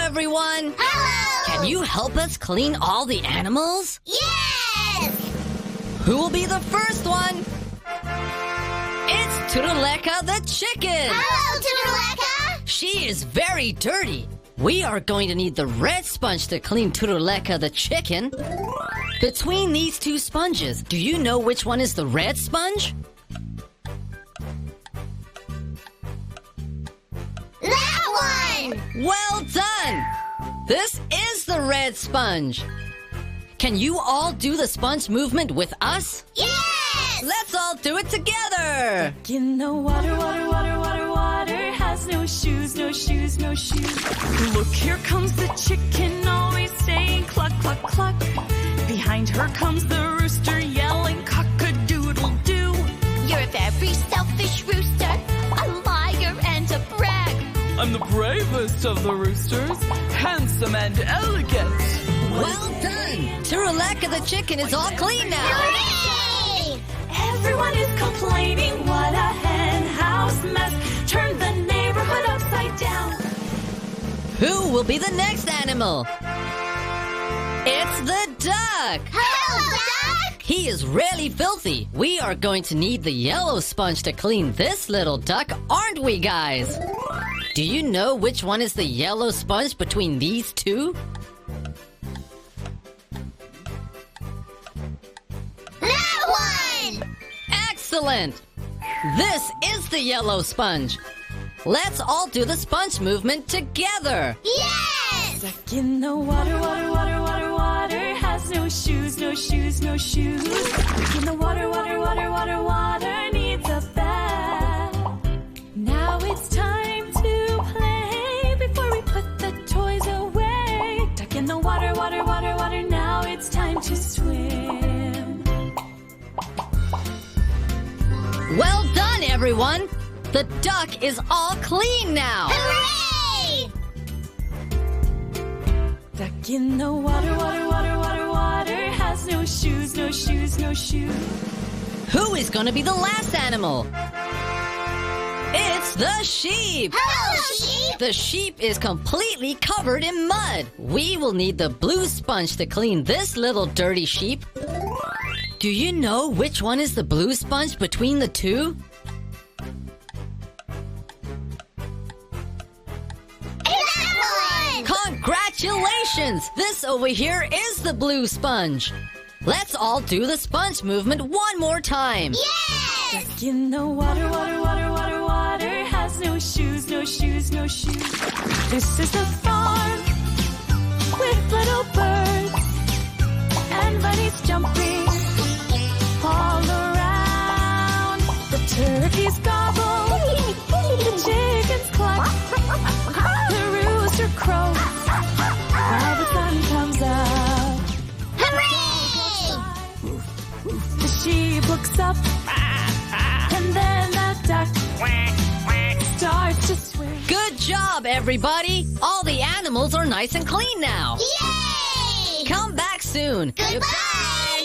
everyone! Hello! Can you help us clean all the animals? Yes! Who will be the first one? It's Turuleka the chicken! Hello, Turuleka! She is very dirty. We are going to need the red sponge to clean Turuleka the chicken. Between these two sponges, do you know which one is the red sponge? That one! Well done! This is the red sponge. Can you all do the sponge movement with us? Yes! Let's all do it together! In the water, water, water, water, water has no shoes, no shoes, no shoes. Look, here comes the chicken, always saying cluck, cluck, cluck. Behind her comes the rooster, yelling cock-a-doodle-doo. You're a very selfish rooster, a liar and a brag. I'm the bravest of the roosters, handsome and elegant. Well done! Turuleka the chicken is all clean now! Hooray! Everyone is complaining, what a hen house mess. Turn the neighborhood upside down. Who will be the next animal? It's the duck! Hello, duck! He is really filthy. We are going to need the yellow sponge to clean this little duck, aren't we, guys? Do you know which one is the yellow sponge between these two? That one! Excellent! This is the yellow sponge. Let's all do the sponge movement together. Yes! Duck in the water, water, water, water, water has no shoes, no shoes, no shoes. Duck in the water, water, water, water, water needs a bath. Now it's time to play before we put the toys away. Duck in the water, water, water, water, now it's time to swim. Well done, everyone! The duck is all clean now! Hooray! Duck in the water, water, water, water, water has no shoes, no shoes, no shoes. Who is going to be the last animal? It's the sheep! Hello, sheep! The sheep is completely covered in mud. We will need the blue sponge to clean this little dirty sheep. Do you know which one is the blue sponge between the two? That one! Congratulations! This over here is the blue sponge. Let's all do the sponge movement one more time. Yes! Duck in the water, water, water, water, water has no shoes, no shoes, no shoes. This is a farm with little birds and bunnies jumping all around. The turkeys gobble, the chickens cluck, the rooster crows while the sun comes up. Hooray! The sheep looks up, and then the duck starts to swim. Good job, everybody! All the animals are nice and clean now. Yay! Come back soon. Goodbye!